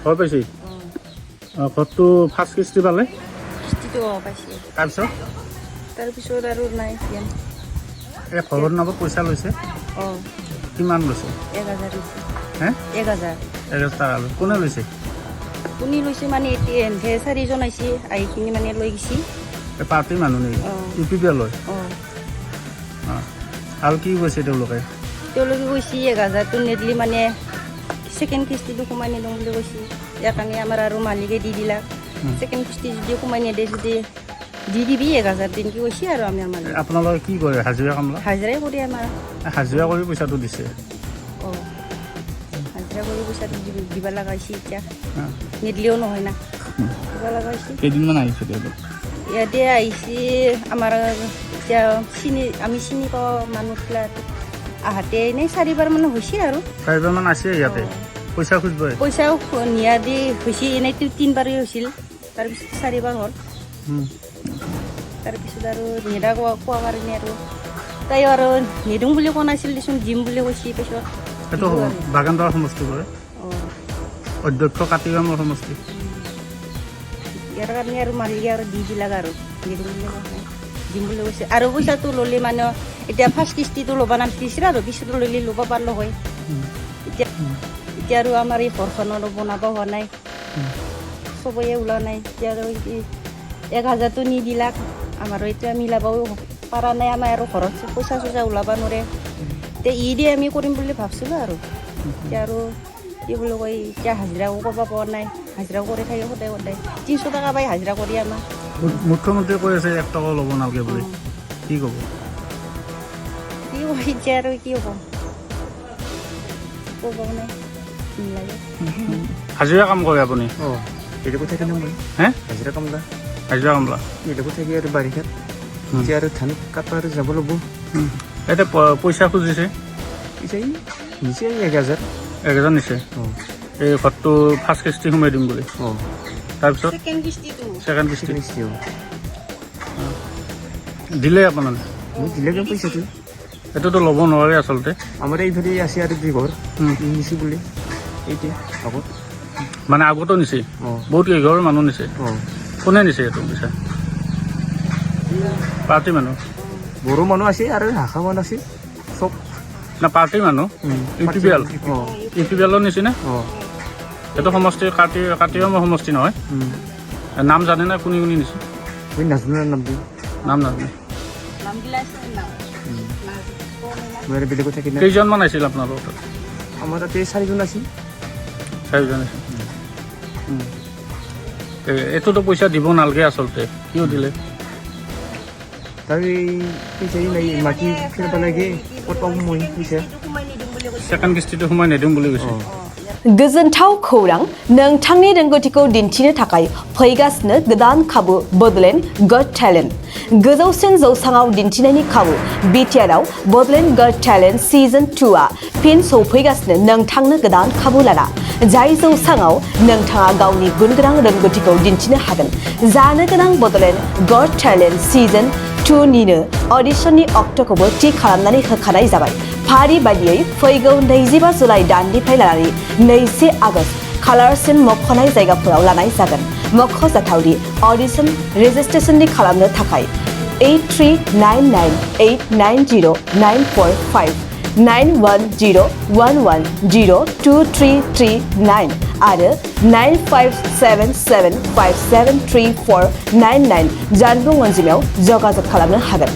ঘৰ পাইছে ঘৰটো ফাৰ্ষ্ট কিস্তি পালে কিস্তিটো পাইছে তাৰপিছত আৰু নাই এই ঘৰৰ নামত পইচা লৈছে কিমান লৈছে 1000 লৈছে হে 1000 টকা কোনে লৈছে কোনে লৈছে মানে এতিয়া 4জন আহিছে আহিখিনি মানে লৈ গৈছে পাৰ্টি মানুহ নেকি ইউপিপি লয় আৰু কি কৈছে তেওঁলোকে কৈছে 1000টো নিদিলে মানে সেকেন্ড কিস্তিটো সোমাই নিদিওঁ বুলি কৈছে ইয়াৰ কাৰণে আমাৰ আৰু মালিকে দি দিলা সেকেন্ড কিস্তি যদি সোমাই নিদিয়ে যদি দি দিবি 1000 দিন কি কৈছে আৰু আমি আমাৰ আপোনালোকে কি কৰে হাজিৰা কামলা হাজিৰাই কৰি আমাৰ হাজিৰা কৰি পইচাটো দিছে হাজিৰা কৰি পইচাটো দিব লগা হৈছে এতিয়া নিদিলেও নহয় না দিব লগা হৈছে কেইদিনমান আহিছে তেওঁলোক ইয়াতে আহিছে আমাৰ এতিয়া আমি চিনি পাওঁ মানুহবিলাক আহাতে এনেই 4বাৰ মান হৈছে আৰু 4বাৰ মান আছে ইয়াতে পইচা খুজিব পইচাও নিয়া দি হৈছে এনেই 3বাৰেই হৈছিল তাৰপিছত 4বাৰ হ'ল তাৰপিছত আৰু নিদা কোৱা কাৰণে আৰু তাই আৰু নিদিওঁ বুলি কোৱা নাছিল দেচোন দিম বুলি কৈছে পিছত এইটো বাগানদাৰ সমষ্টি কৰে অধ্যক্ষ কাটিগামৰ সমষ্টি ইয়াৰ কাৰণে আৰু মালিকে আৰু দি দিলাক আৰু দিম বুলি কৈছে আৰু পইচাটো ল'লে মানে এতিয়া ফাৰ্ষ্ট কিস্তিটো ল'ব নালাগিছিল আৰু পিছত ল'লে ল'ব পাৰিলো হয় এতিয়া আৰু আমাৰ এই ঘৰখনৰ বনাব হোৱা নাই চবয়ে ওলোৱা নাই এতিয়া আৰু 1000টো নিদিলাক আমাৰো এতিয়া মিলাবও পৰা নাই আমাৰ আৰু ঘৰত পইচা চইচা ওলাব নোৱাৰে এতিয়া দি আমি কৰিম বুলি ভাবছিলোঁ আৰু এতিয়া আৰু কি বুলি কয় এতিয়া হাজিৰাও কৰিব পৰা নাই হাজিৰাও কৰি থাকে সদায় 300 টকা পাই হাজিৰা কৰি আমাৰ মুখ্যমন্ত্ৰীয়ে কৈ আছে 1 টকা ল'ব নালাগে বুলি কি ক'ব এতিয়া আৰু কি হ'ব ক'ব নাই হাজিৰা কাম কৰে আপুনি এইটো থাকে না মই হে হাজিৰা কামলা এইটো থাকে আৰু বাৰিষাত এতিয়া আৰু ধান কাটা আৰু যাব ল'ব এতিয়া পইচা খুজিছে নিচে 1000 নিছে এই ঘৰটো ফাৰ্ষ্ট কিস্তি সোমাই দিম বুলি তাৰপিছত ছেকেণ্ড কিস্তি দিলে আপোনাৰ দিলে পইচাটো এইটোতো ল'ব নোৱাৰে আচলতে আমাৰ এইফালে আছে আৰু 2 ঘৰ নিছে বুলি এতিয়া আগত মানে আগতো নিছে বহুত কেইঘৰ মানুহ নিছে কোনে নিছে এইটো পইচা পাৰ্টি মানুহ বড়ো মানুহ আছে আৰু ভাষা মানুহ আছে চব না পাৰ্টি মানুহ ইউপিপিএলৰ নিচিনা এইটো সমষ্টি কাটিগামৰ সমষ্টি নহয় নাম জানে না কোনে কোনে নিছে মই নাজানো নাম নাজানে মই বেলেগত থাকি কেইজনমান আহিছিল আপোনালোকৰ তাত আমাৰ তাতে 4জন আছিল 4জন আছিল এইটোতো পইচা দিব নালাগে আচলতে কিয় দিলে তাৰ পইচা নাই মাটি খেলিব লাগে ক'ত পাম মই পইচা ছেকেণ্ড কিস্তিটো সোমাই নিদিম বুলি কৈছে गोजोनथाव खौरां नोंथांनि रोंगौथिखौ दिन्थिनो थाखाय फैगासिनो गोदान खाबु बड'लेण्ड गट टेलेन्ट गोजौसिन जौसाङाव दिन्थिनायनि खाबु बिटिआरआव बड'लेण्ड गट टेलेन्ट सिजन 2आ फिन सौफैगासिनो नोंथांनो गोदान खाबु लाना जाय जौसाङाव नोंथाङा गावनि गुनगोनां रोंगौथिखौ दिन्थिनो हागोन जानो गोनां बड'लेण्ड गट टेलेन्ट सिजन 2 निनो अडिशननि अक्ट'खौबो थि खालामनानै होखानाय जाबाय फारि बायदियै फैगौ 25 जुलाइ दाननिफ्राय लानानै 2 आगस्त खालारसिम मख'नाय जायगाफोराव लानाय जागोन मख'जाथावदि अडिशन रेजिस्ट्रेशननि खालामनो थाखाय 8399890945 9101102339 आरो 9577573499 जानबुं अनजिमायाव जगाजग खालामनो हागोन।